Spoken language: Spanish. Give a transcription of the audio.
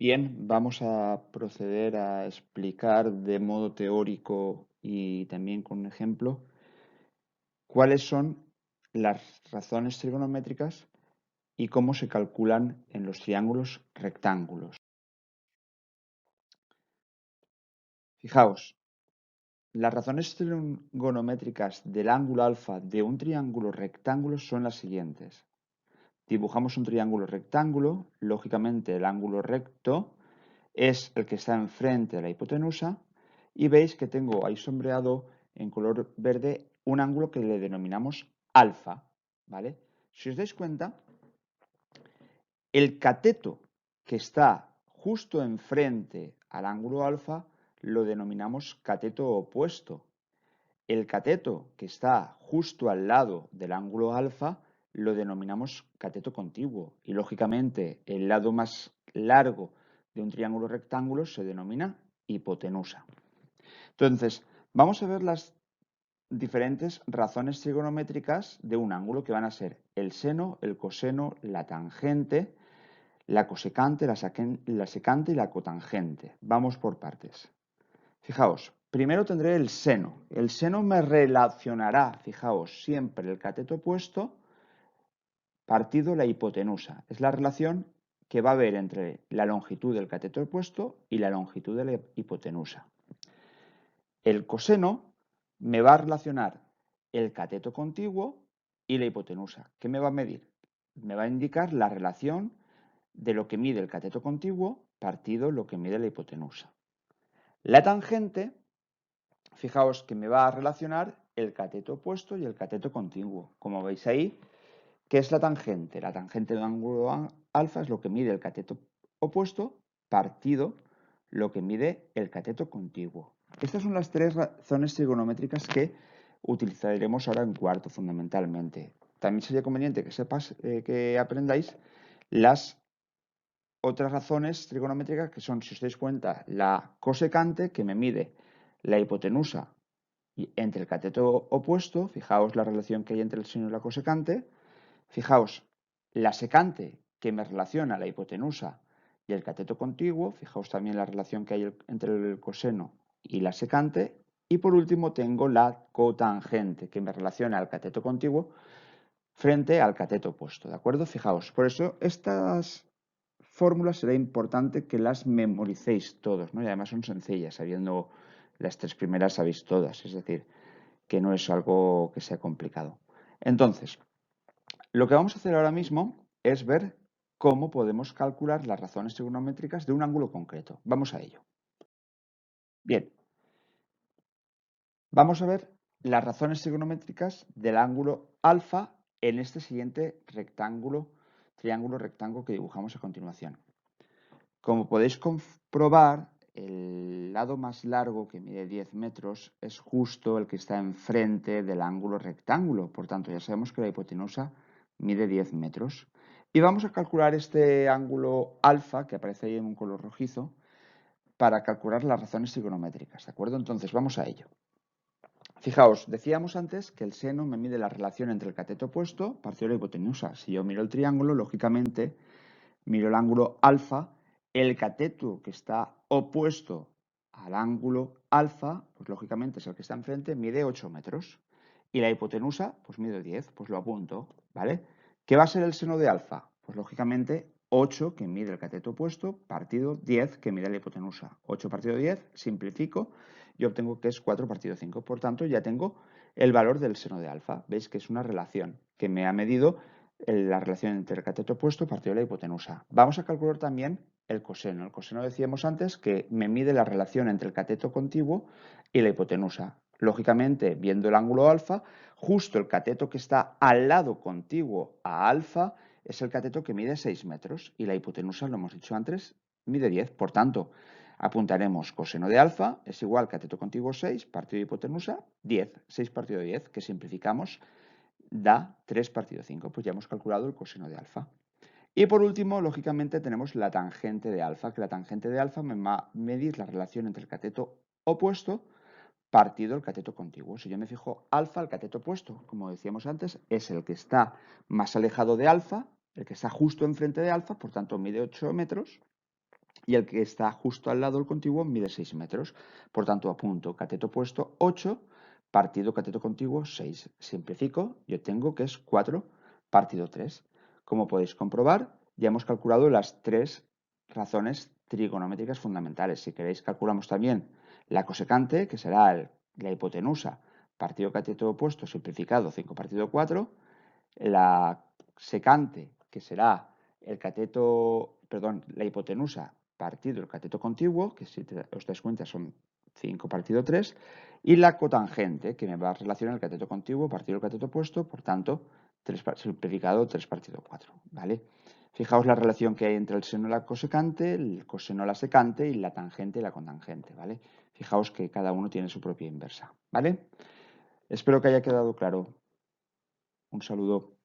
Bien, vamos a proceder a explicar de modo teórico y también con un ejemplo cuáles son las razones trigonométricas y cómo se calculan en los triángulos rectángulos. Fijaos, las razones trigonométricas del ángulo alfa de un triángulo rectángulo son las siguientes. Dibujamos un triángulo rectángulo, lógicamente el ángulo recto es el que está enfrente de la hipotenusa y veis que tengo ahí sombreado en color verde un ángulo que le denominamos alfa, ¿vale? Si os dais cuenta, el cateto que está justo enfrente al ángulo alfa lo denominamos cateto opuesto. El cateto que está justo al lado del ángulo alfa lo denominamos cateto contiguo y lógicamente el lado más largo de un triángulo rectángulo se denomina hipotenusa. Entonces, vamos a ver las diferentes razones trigonométricas de un ángulo que van a ser el seno, el coseno, la tangente, la cosecante, la secante y la cotangente. Vamos por partes. Fijaos, primero tendré el seno. El seno me relacionará, fijaos, siempre el cateto opuesto partido la hipotenusa. Es la relación que va a haber entre la longitud del cateto opuesto y la longitud de la hipotenusa. El coseno me va a relacionar el cateto contiguo y la hipotenusa. ¿Qué me va a medir? Me va a indicar la relación de lo que mide el cateto contiguo partido lo que mide la hipotenusa. La tangente, fijaos que me va a relacionar el cateto opuesto y el cateto contiguo. Como veis ahí, ¿qué es la tangente? La tangente del ángulo alfa es lo que mide el cateto opuesto partido lo que mide el cateto contiguo. Estas son las tres razones trigonométricas que utilizaremos ahora en cuarto fundamentalmente. También sería conveniente que que aprendáis las otras razones trigonométricas que son, si os dais cuenta, la cosecante que me mide la hipotenusa entre el cateto opuesto, fijaos la relación que hay entre el seno y la cosecante, fijaos la secante que me relaciona la hipotenusa y el cateto contiguo, fijaos también la relación que hay entre el coseno y la secante, y por último tengo la cotangente que me relaciona al cateto contiguo frente al cateto opuesto, ¿de acuerdo? Fijaos, por eso estas fórmulas será importante que las memoricéis todos, ¿no? Y además son sencillas, sabiendo las tres primeras sabéis todas, es decir, que no es algo que sea complicado. Entonces, lo que vamos a hacer ahora mismo es ver cómo podemos calcular las razones trigonométricas de un ángulo concreto. Vamos a ello. Bien, vamos a ver las razones trigonométricas del ángulo alfa en este siguiente triángulo rectángulo que dibujamos a continuación. Como podéis comprobar, el lado más largo, que mide 10 metros, es justo el que está enfrente del ángulo rectángulo. Por tanto, ya sabemos que la hipotenusa mide 10 metros. Y vamos a calcular este ángulo alfa, que aparece ahí en un color rojizo, para calcular las razones trigonométricas, ¿de acuerdo? Entonces, vamos a ello. Fijaos, decíamos antes que el seno me mide la relación entre el cateto opuesto partido de la hipotenusa. Si yo miro el triángulo, lógicamente, miro el ángulo alfa, el cateto que está opuesto al ángulo alfa, pues lógicamente es el que está enfrente, mide 8 metros. Y la hipotenusa, pues mide 10, pues lo apunto, ¿vale? ¿Qué va a ser el seno de alfa? Pues lógicamente 8, que mide el cateto opuesto, partido 10, que mide la hipotenusa. 8 partido 10, simplifico y obtengo que es 4 partido 5. Por tanto, ya tengo el valor del seno de alfa. Veis que es una relación que me ha medido la relación entre el cateto opuesto partido de la hipotenusa. Vamos a calcular también el coseno. El coseno decíamos antes que me mide la relación entre el cateto contiguo y la hipotenusa. Lógicamente, viendo el ángulo alfa, justo el cateto que está al lado contiguo a alfa es el cateto que mide 6 metros y la hipotenusa, lo hemos dicho antes, mide 10. Por tanto, apuntaremos coseno de alfa es igual cateto contiguo 6, partido de hipotenusa 10. 6 partido de 10, que simplificamos, da 3 partido 5. Pues ya hemos calculado el coseno de alfa. Y por último, lógicamente, tenemos la tangente de alfa, que la tangente de alfa me va a medir la relación entre el cateto opuesto partido el cateto contiguo. Si yo me fijo alfa, el cateto opuesto, como decíamos antes, es el que está más alejado de alfa, el que está justo enfrente de alfa, por tanto mide 8 metros. y el que está justo al lado del contiguo mide 6 metros. Por tanto, apunto cateto opuesto 8 partido cateto contiguo 6. Simplifico y obtengo que es 4 partido 3. Como podéis comprobar, ya hemos calculado las tres razones trigonométricas fundamentales. Si queréis, calculamos también la cosecante, que será la hipotenusa partido cateto opuesto simplificado 5 partido 4. La secante, que será el cateto, perdón, la hipotenusa partido el cateto contiguo, que si os dais cuenta son 5 partido 3, y la cotangente, que me va a relacionar el cateto contiguo partido el cateto opuesto, por tanto, simplificado 3 partido 4, ¿vale? Fijaos la relación que hay entre el seno y la cosecante, el coseno y la secante y la tangente y la cotangente, ¿vale? Fijaos que cada uno tiene su propia inversa, ¿vale? Espero que haya quedado claro. Un saludo.